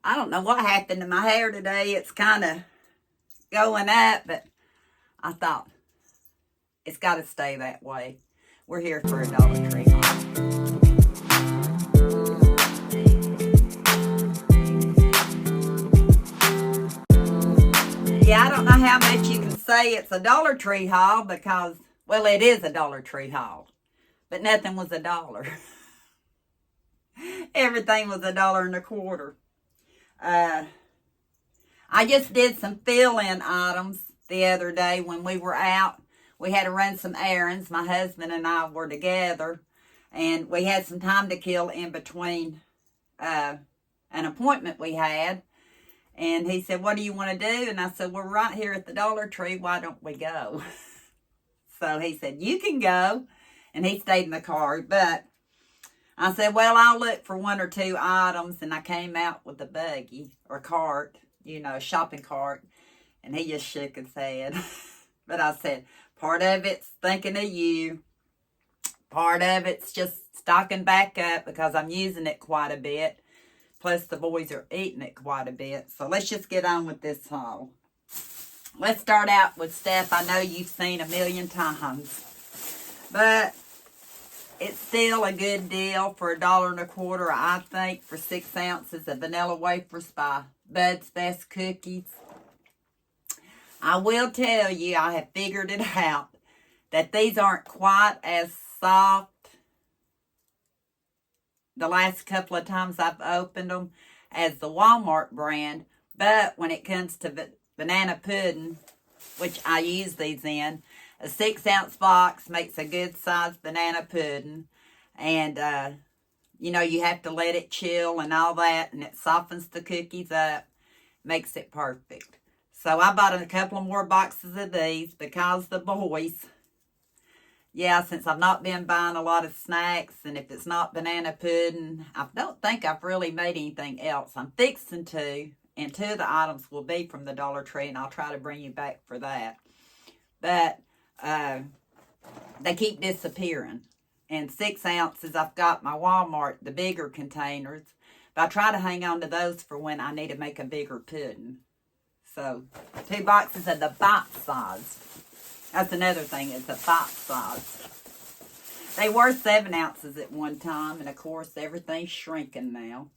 I don't know what happened to my hair today. It's kind of going up, but I thought it's got to stay that way. We're here for a Dollar Tree haul. Yeah, I don't know how much you can say it's a Dollar Tree haul because, well, it is a Dollar Tree haul, but nothing was $1. Everything was $1.25. I just did some fill-in items the other day when we were out. We had to run some errands. My husband and I were together, and we had some time to kill in between an appointment we had. And he said, "What do you want to do?" And I said, "We're right here at the Dollar Tree. Why don't we go?" So he said, "You can go." And he stayed in the car. But I said, "Well, I'll look for one or two items." And I came out with a buggy or cart, a shopping cart. And he just shook his head. But I said, part of it's thinking of you. Part of it's just stocking back up because I'm using it quite a bit. Plus, the boys are eating it quite a bit. So, let's just get on with this haul. Let's start out with stuff I know you've seen a million times. But it's still a good deal for $1.25, I think, for 6 ounces of vanilla wafers by Bud's Best Cookies. I will tell you, I have figured it out, that these aren't quite as soft the last couple of times I've opened them as the Walmart brand. But when it comes to banana pudding, which I use these in, a 6 ounce box makes a good sized banana pudding. And, you have to let it chill and all that, and it softens the cookies up, makes it perfect. So I bought a couple of more boxes of these because the boys, since I've not been buying a lot of snacks, and if it's not banana pudding, I don't think I've really made anything else. I'm fixing to, and 2 of the items will be from the Dollar Tree, and I'll try to bring you back for that. But they keep disappearing. And 6 ounces, I've got my Walmart, the bigger containers, but I try to hang on to those for when I need to make a bigger pudding. So, 2 boxes of the bite size. That's another thing, it's a bite size. They were 7 ounces at one time, and of course, everything's shrinking now.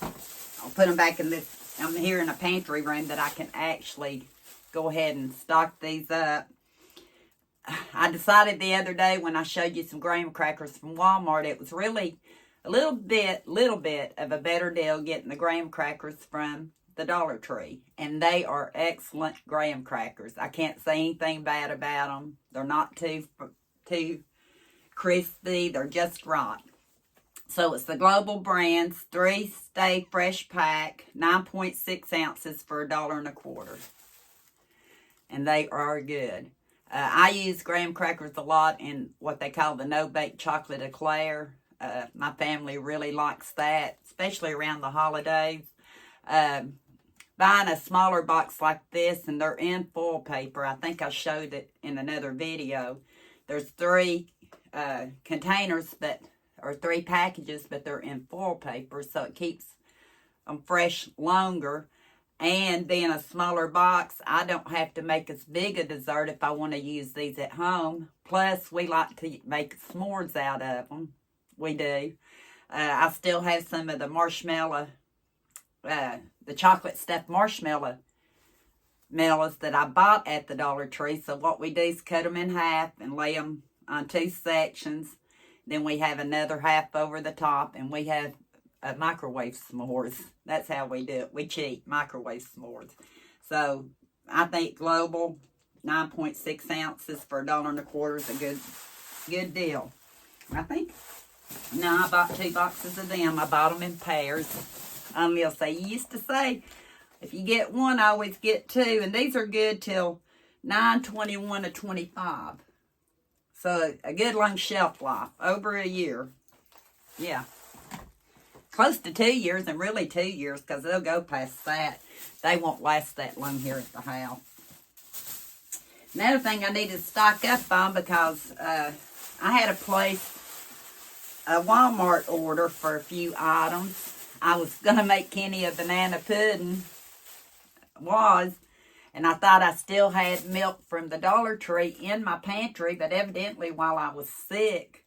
I'll put them back in this, I'm here in a pantry room that I can actually go ahead and stock these up. I decided the other day when I showed you some graham crackers from Walmart, it was really a little bit of a better deal getting the graham crackers from the Dollar Tree, and they are excellent graham crackers. I can't say anything bad about them. They're not too crispy. They're just right. So it's the Global Brands 3 Stay Fresh pack, 9.6 ounces for $1.25, and they are good. I use graham crackers a lot in what they call the no-bake chocolate eclair. My family really likes that, especially around the holidays. Buying a smaller box like this, and they're in foil paper. I think I showed it in another video. There's 3 containers, or 3 packages, but they're in foil paper, so it keeps them fresh longer. And being a smaller box, I don't have to make as big a dessert if I want to use these at home. Plus, we like to make s'mores out of them. We do. I still have some of the marshmallow, the chocolate stuffed marshmallow melons that I bought at the Dollar Tree. So what we do is cut them in half and lay them on 2 sections. Then we have another half over the top, and we have microwave s'mores. That's how we do it. We cheat, microwave s'mores. So I think Global 9.6 ounces for $1.25 is a good deal. I think. No, I bought 2 boxes of them. I bought them in pairs. They'll say, you used to say, if you get 1, I always get 2. And these are good till 9/21 of 25. So a good long shelf life, over a year. Yeah. Close to 2 years, and really 2 years, because they'll go past that. They won't last that long here at the house. Another thing I need to stock up on, because I had to place a Walmart order for a few items. I was going to make Kenny a banana pudding. And I thought I still had milk from the Dollar Tree in my pantry, but evidently while I was sick,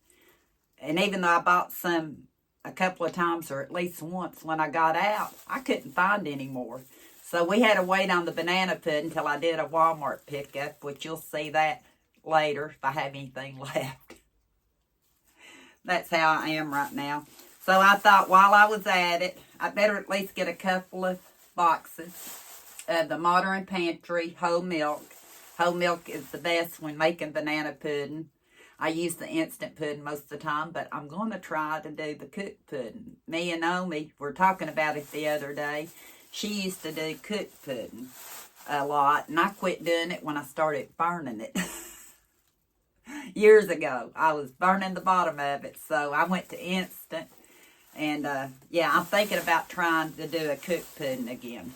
and even though I bought some a couple of times or at least once when I got out, I couldn't find any more. So we had to wait on the banana pudding until I did a Walmart pickup, which you'll see that later if I have anything left. That's how I am right now. So I thought while I was at it, I better at least get a couple of boxes of the Modern Pantry whole milk. Whole milk is the best when making banana pudding. I use the instant pudding most of the time, but I'm going to try to do the cooked pudding. Me and Omi were talking about it the other day. She used to do cooked pudding a lot, and I quit doing it when I started burning it. Years ago, I was burning the bottom of it, so I went to instant. And, yeah, I'm thinking about trying to do a cooked pudding again.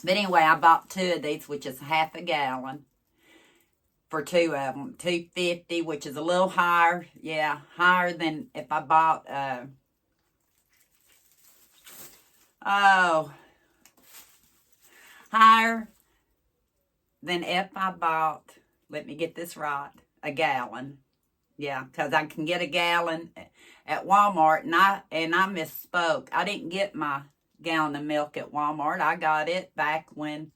But anyway, I bought 2 of these, which is half a gallon. For 2 of them, $2.50, which is a little higher. Yeah, higher than if I bought, higher than if I bought, let me get this right, a gallon. Yeah, because I can get a gallon at Walmart, and I misspoke. I didn't get my gallon of milk at Walmart. I got it back when,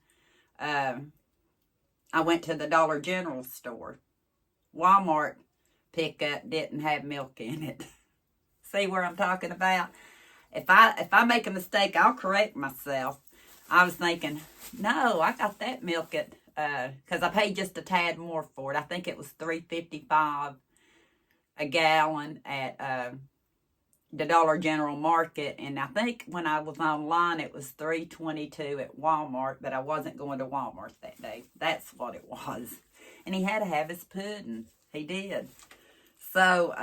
I went to the Dollar General store. Walmart pickup didn't have milk in it. See where I'm talking about? If I make a mistake, I'll correct myself. I was thinking, no, I got that milk at, because I paid just a tad more for it. I think it was $3.55 a gallon at the Dollar General Market, and I think when I was online it was $3.22 at Walmart, but I wasn't going to Walmart that day. That's what it was. And he had to have his pudding. He did. So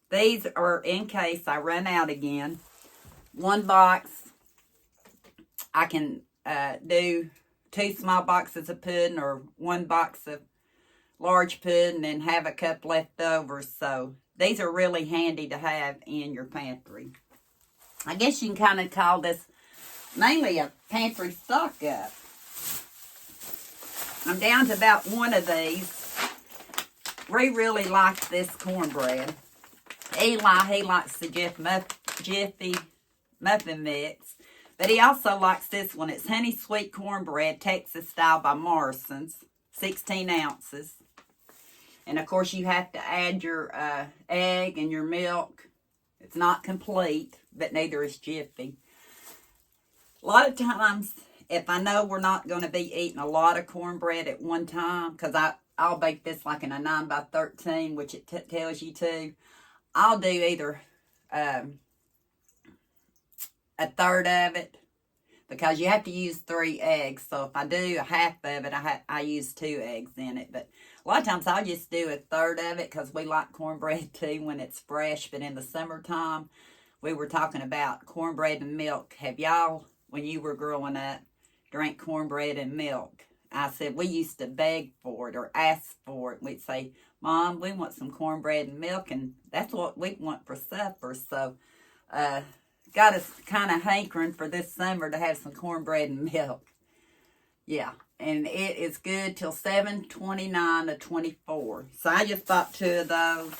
these are in case I run out again. 1 box, I can do 2 small boxes of pudding or 1 box of large pudding and have a cup left over. So these are really handy to have in your pantry. I guess you can kind of call this mainly a pantry stock up. I'm down to about 1 of these. We really like this cornbread. Eli, he likes the Jiffy Muffin Mix. But he also likes this one. It's Honey Sweet Cornbread, Texas Style by Morrison's. 16 ounces. And, of course, you have to add your egg and your milk. It's not complete, but neither is Jiffy. A lot of times, if I know we're not going to be eating a lot of cornbread at one time, because I'll bake this like in a 9x13, which it tells you to, I'll do either a third of it, because you have to use 3 eggs. So if I do a half of it, I use 2 eggs in it. But a lot of times I'll just do a third of it because we like cornbread too when it's fresh. But in the summertime, we were talking about cornbread and milk. Have y'all, when you were growing up, drank cornbread and milk? I said we used to beg for it or ask for it. We'd say, Mom, we want some cornbread and milk, and that's what we want for supper. So, got us kind of hankering for this summer to have some cornbread and milk. Yeah, and it is good till 7/29 of 24. So I just bought 2 of those.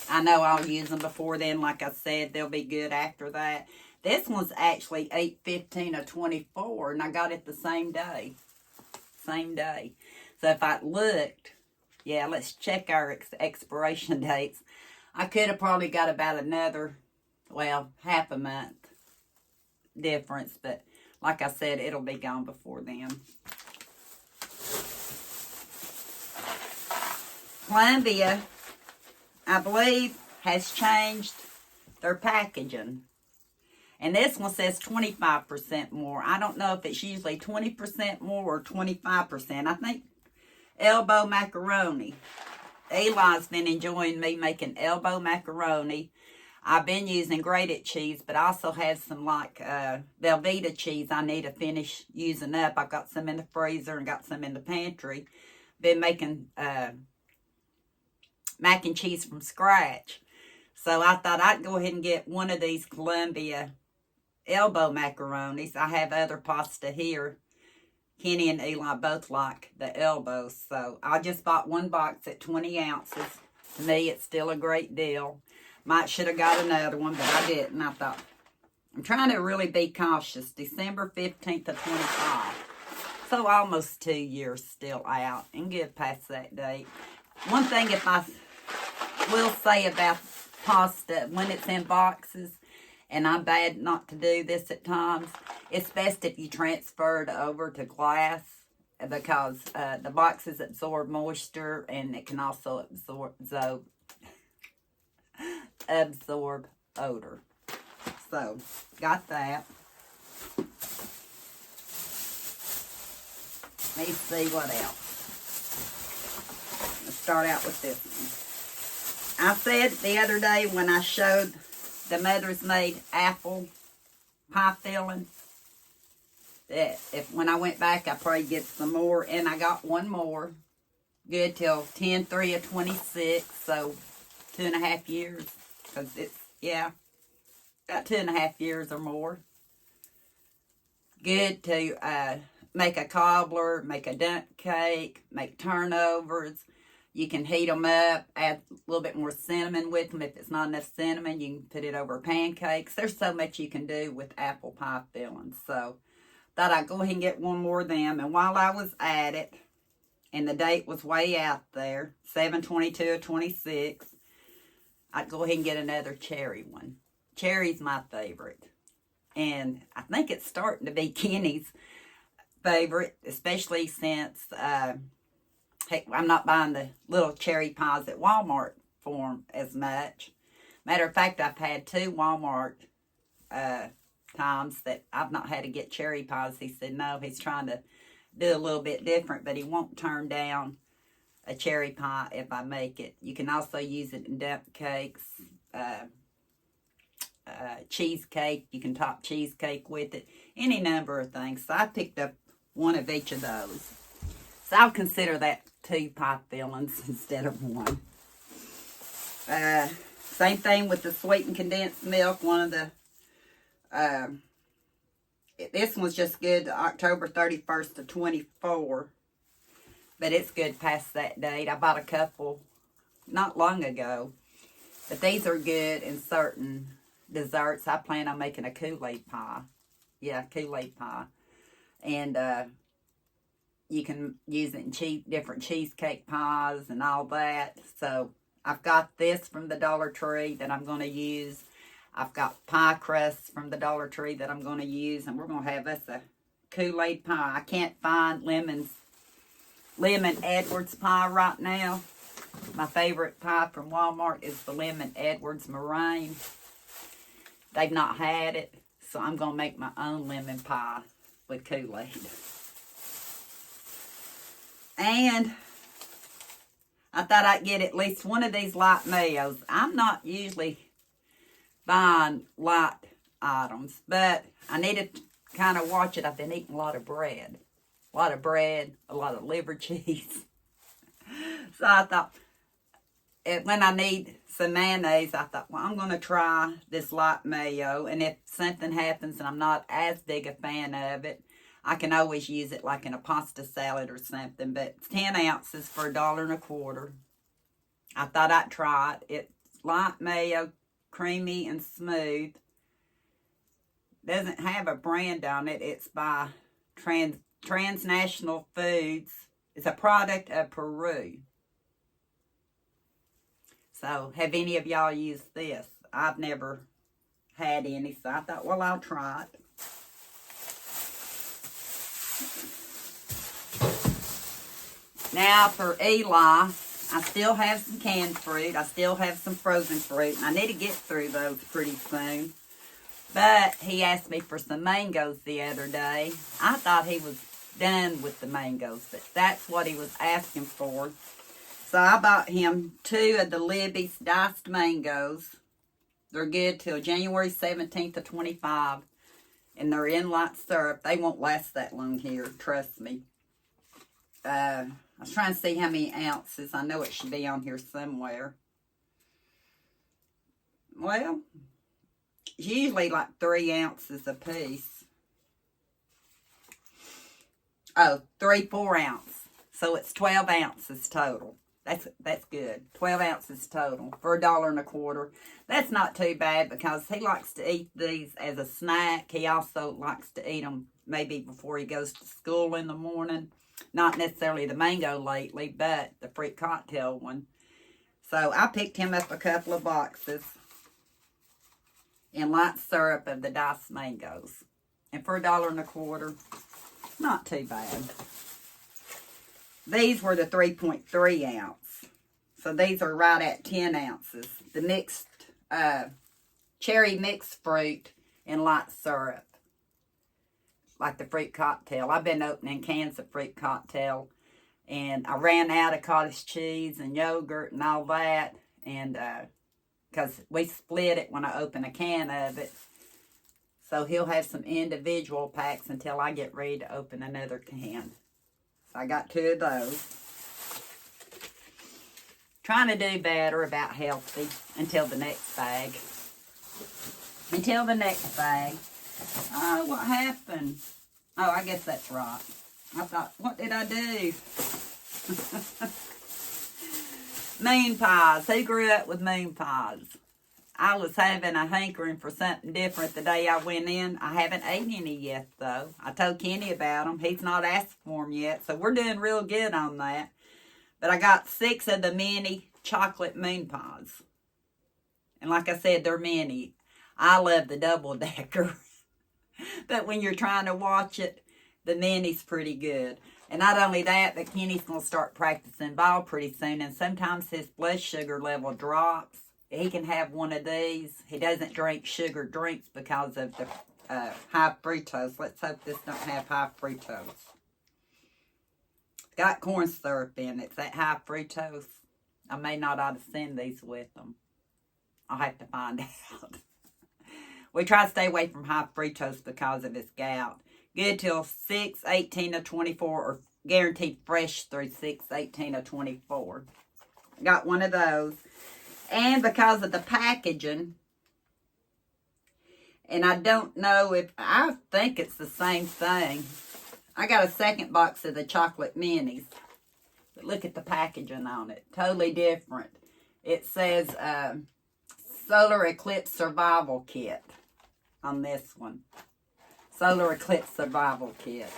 I know I'll use them before then. Like I said, they'll be good after that. This one's actually 8/15 of 24, and I got it the same day. Same day. So if I looked, yeah, let's check our expiration dates. I could have probably got about another, well, half a month difference, but like I said, it'll be gone before then. Columbia, I believe, has changed their packaging. And this one says 25% more. I don't know if it's usually 20% more or 25%. I think elbow macaroni. Eli's been enjoying me making elbow macaroni. I've been using grated cheese, but I also have some like Velveeta cheese I need to finish using up. I've got some in the freezer and got some in the pantry. Been making mac and cheese from scratch. So I thought I'd go ahead and get one of these Columbia elbow macaronis. I have other pasta here. Kenny and Eli both like the elbows. So I just bought one box at 20 ounces. To me, it's still a great deal. Might should have got another one, but I didn't. I thought, I'm trying to really be cautious. December 15th of 25. So almost 2 years still out and good past that date. One thing if I will say about pasta, when it's in boxes, and I'm bad not to do this at times, it's best if you transfer it over to glass because the boxes absorb moisture and it can also absorb odor. So, got that. Let me see what else. Let's start out with this one. I said the other day when I showed the Mother's Made apple pie filling that if when I went back I probably get some more, and I got one more. Good till 10/3 of 26, so 2.5 years. Because it's, yeah, about 2.5 years or more. Good to make a cobbler, make a dunk cake, make turnovers. You can heat them up, add a little bit more cinnamon with them. If it's not enough cinnamon, you can put it over pancakes. There's so much you can do with apple pie fillings. So, thought I'd go ahead and get one more of them. And while I was at it, and the date was way out there, 7/22 of 26, I'd go ahead and get another cherry one. Cherry's my favorite. And I think it's starting to be Kenny's favorite, especially since I'm not buying the little cherry pies at Walmart for them as much. Matter of fact, I've had 2 Walmart times that I've not had to get cherry pies. He said no, he's trying to do a little bit different, but he won't turn down a cherry pie if I make it. You can also use it in dump cakes, cheesecake. You can top cheesecake with it. Any number of things. So I picked up one of each of those. So I'll consider that 2 pie fillings instead of one. Same thing with the sweetened condensed milk. One of the, this one's just good to October 31st of 24. But it's good past that date. I bought a couple not long ago. But these are good in certain desserts. I plan on making a Kool-Aid pie. Yeah, Kool-Aid pie. And you can use it in different cheesecake pies and all that. So I've got this from the Dollar Tree that I'm going to use. I've got pie crusts from the Dollar Tree that I'm going to use. And we're going to have us a Kool-Aid pie. I can't find lemon Edwards pie right now. My favorite pie from Walmart is the lemon Edwards meringue. They've not had it, so I'm going to make my own lemon pie with Kool-Aid. And I thought I'd get at least one of these light mayos. I'm not usually buying light items, but I need to kind of watch it. I've been eating a lot of bread. A lot of liver cheese. So I thought, when I need some mayonnaise, I thought, well, I'm going to try this light mayo. And if something happens and I'm not as big a fan of it, I can always use it like in a pasta salad or something. But it's 10 ounces for $1.25. I thought I'd try it. It's light mayo, creamy and smooth. Doesn't have a brand on it. It's by Transnational Foods. It's a product of Peru. So, have any of y'all used this? I've never had any, so I thought, well, I'll try it. Now, for Eli, I still have some canned fruit. I still have some frozen fruit, and I need to get through those pretty soon. But he asked me for some mangoes the other day. I thought he was done with the mangoes, but that's what he was asking for. So I bought him 2 of the Libby's diced mangoes. They're good till January 17th of 25. And they're in light syrup. They won't last that long here, trust me. I was trying to see how many ounces. I know it should be on here somewhere. well, usually like 3 ounces a piece. Oh, 4 ounce. So it's 12 ounces total. That's good. 12 ounces total for $1.25. That's not too bad because he likes to eat these as a snack. He also likes to eat them maybe before he goes to school in the morning. Not necessarily the mango lately, but the fruit cocktail one. So I picked him up a couple of boxes in light syrup of the diced mangoes. And for $1.25, not too bad. These were the 3.3 ounce. So these are right at 10 ounces. The mixed, cherry mixed fruit and light syrup. Like the fruit cocktail. I've been opening cans of fruit cocktail. And I ran out of cottage cheese and yogurt and all that. And, because we split it when I open a can of it. So he'll have some individual packs until I get ready to open another can. So I got 2 of those. Trying to do better about healthy until the next bag. Until the next bag. Oh, what happened? Oh, I guess that's right. I thought, what did I do? Moon pies. Who grew up with moon pies? I was having a hankering for something different the day I went in. I haven't eaten any yet, though. I told Kenny about them. He's not asked for them yet, so we're doing real good on that. But I got 6 of the mini chocolate moon pies. And like I said, they're mini. I love the double-decker. But when you're trying to watch it, the mini's pretty good. And not only that, but Kenny's going to start practicing ball pretty soon. And sometimes his blood sugar level drops. He can have one of these. He doesn't drink sugar drinks because of the high fructose. Let's hope this don't have high fructose. Got corn syrup in it. Is that high fructose? I may not ought to send these with them. I'll have to find out. We try to stay away from high fructose because of his gout. Good till 6/18 of 24, or guaranteed fresh through 6/18 of 24. Got one of those. And because of the packaging, and I don't know if, I think it's the same thing. I got a second box of the chocolate minis. But look at the packaging on it. Totally different. It says Solar Eclipse Survival Kit on this one. Solar Eclipse Survival Kit.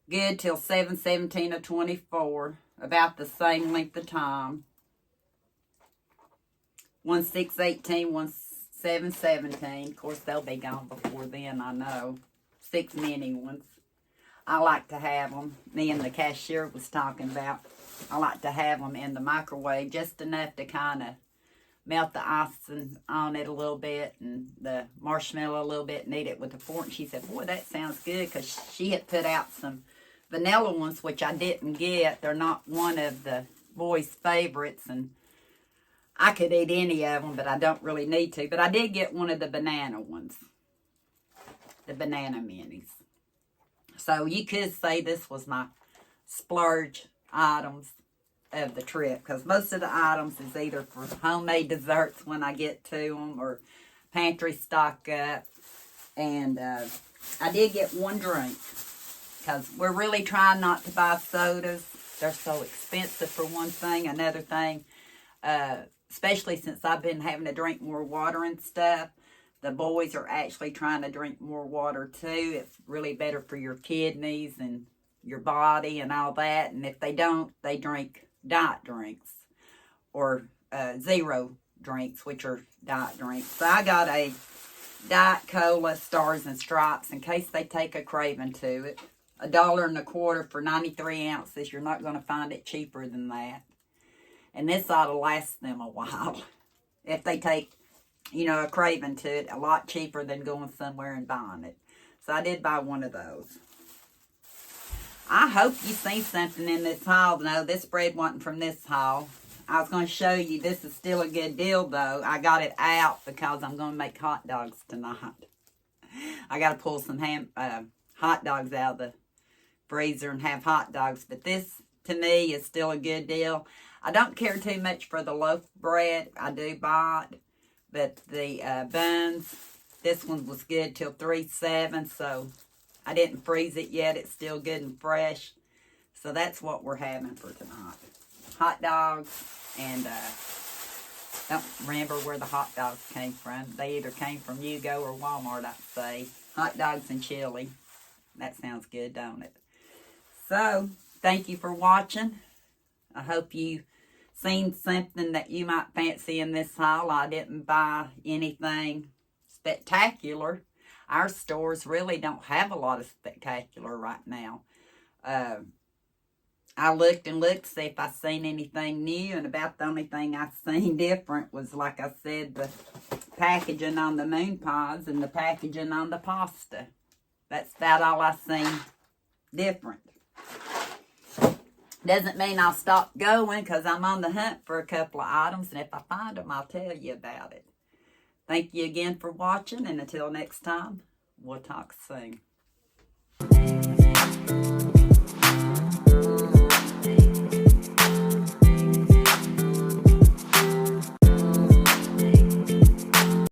Good till 7/17 of 24. About the same length of time. 1/6/18, 1/7/17. Of course, they'll be gone before then, I know. 6 mini ones. I like to have them. Me and the cashier was talking about. I like to have them in the microwave just enough to kind of melt the icing on it a little bit and the marshmallow a little bit and eat it with a fork. And she said, boy, that sounds good, because she had put out some vanilla ones, which I didn't get. They're not one of the boys' favorites, and I could eat any of them, but I don't really need to. But I did get one of the banana ones. The banana minis. So you could say this was my splurge items of the trip. Because most of the items is either for homemade desserts when I get to them, or pantry stock up. And I did get one drink. Because we're really trying not to buy sodas. They're so expensive for one thing. Another thing, especially since I've been having to drink more water and stuff, the boys are actually trying to drink more water too. It's really better for your kidneys and your body and all that. And if they don't, they drink diet drinks or zero drinks, which are diet drinks. So I got a Diet Cola Stars and Stripes in case they take a craving to it. $1.25 for 93 ounces. You're not going to find it cheaper than that. And this ought to last them a while. If they take, a craving to it, a lot cheaper than going somewhere and buying it. So I did buy one of those. I hope you seen something in this haul. No, this bread wasn't from this haul. I was going to show you. This is still a good deal, though. I got it out because I'm going to make hot dogs tonight. I got to pull some hot dogs out of the freezer and have hot dogs. But this, to me, is still a good deal. I don't care too much for the loaf bread. I do buy it. But the buns, this one was good till 3/7, so I didn't freeze it yet. It's still good and fresh. So that's what we're having for tonight. Hot dogs, and don't remember where the hot dogs came from. They either came from Yugo or Walmart, I'd say. Hot dogs and chili. That sounds good, don't it? So, thank you for watching. I hope you seen something that you might fancy in this haul. I didn't buy anything spectacular. Our stores really don't have a lot of spectacular right now. I looked and looked to see if I seen anything new, and about the only thing I seen different was, like I said, the packaging on the moon pies and the packaging on the pasta. That's about all I seen different. Doesn't mean I'll stop going, because I'm on the hunt for a couple of items, and if I find them, I'll tell you about it. Thank you again for watching, and until next time, we'll talk soon.